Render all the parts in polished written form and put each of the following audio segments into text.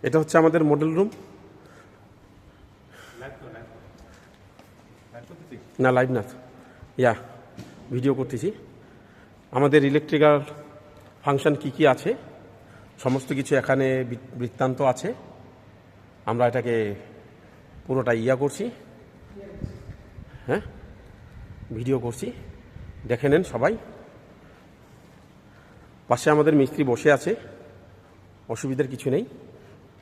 এটা হচ্ছে আমাদের মডেল রুম। না লাইভ না, ইয়া ভিডিও করতেছি। আমাদের ইলেকট্রিক্যাল ফাংশন কি কি আছে সমস্ত কিছু এখানে বৃত্তান্ত আছে। আমরা এটাকে পুরোটা করছি, হ্যাঁ ভিডিও করছি, দেখে নেন সবাই। পাশে আমাদের মিস্ত্রি বসে আছে, অসুবিধার কিছু নেই।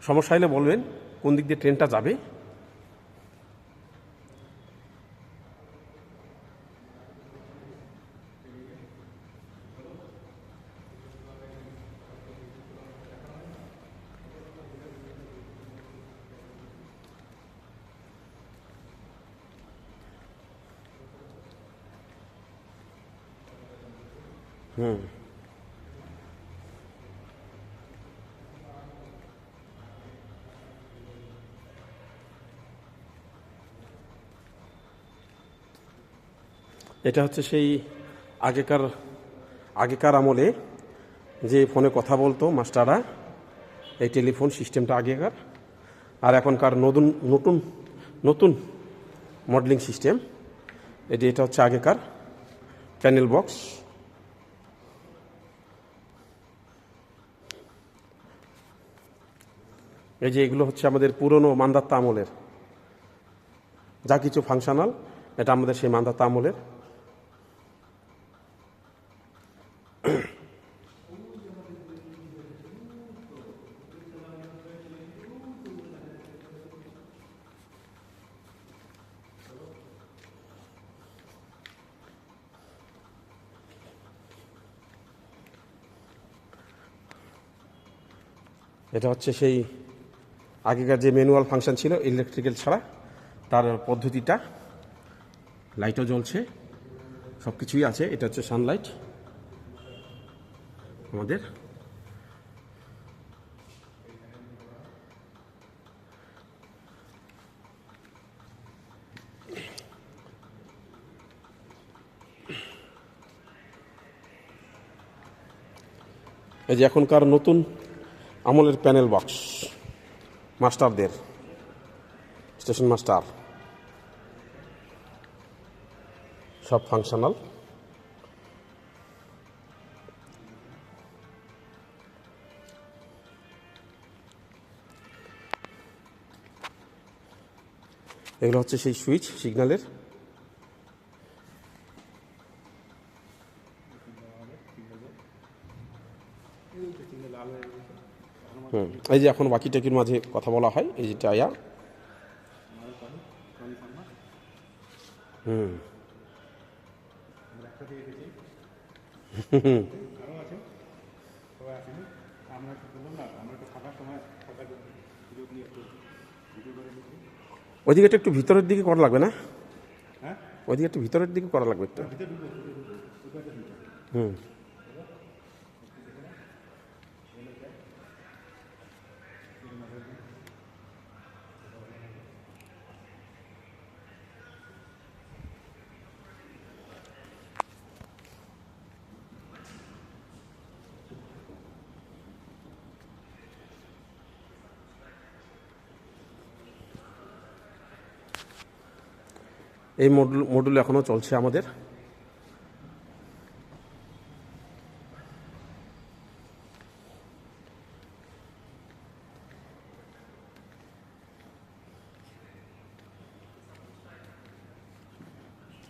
সমস্যা হলে বলবেন কোন দিক দিয়ে ট্রেনটা যাবে। এটা হচ্ছে সেই আগেকার আমলে যে ফোনে কথা বলতো মাস্টাররা, এই টেলিফোন সিস্টেমটা আগেকার। আর এখনকার নতুন মডেলিং সিস্টেম। এটা হচ্ছে আগেকার প্যানেল বক্স। এই যে এগুলো হচ্ছে আমাদের পুরনো মান্দাত্তা আমলের যা কিছু ফাংশনাল, এটা আমাদের সেই মান্দাত্তা আমলের। এটা হচ্ছে সেই আগেকার যে ম্যানুয়াল ফাংশন ছিল ইলেকট্রিক্যাল ছাড়া, তার পদ্ধতিটা। লাইটও জ্বলছে, সব কিছুই আছে। এটা হচ্ছে সানলাইট আমাদের। এই যে এখনকার নতুন আমলের প্যানেল বক্স মাস্টারদের, স্টেশন মাস্টার, সব ফাংশনাল। এগুলো হচ্ছে সেই সুইচ সিগন্যালের। এই যে এখন বাকি টেকির মাঝে কথা বলা হয়, এই যেটা ওইদিকে একটু ভিতরের দিকে করা লাগবে না? ওইদিকে একটু ভিতরের দিকে করা লাগবে একটু। এই মডুল এখনো চলছে আমাদের।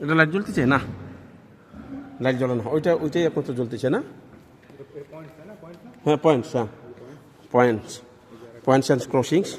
এটা লাইট জ্বলতেছে না? লাইট জ্বলে না, ওইটাই একমাত্র জ্বলতেছে না? হ্যাঁ পয়েন্টস, হ্যাঁ পয়েন্টস অ্যান্ড ক্রসিংস।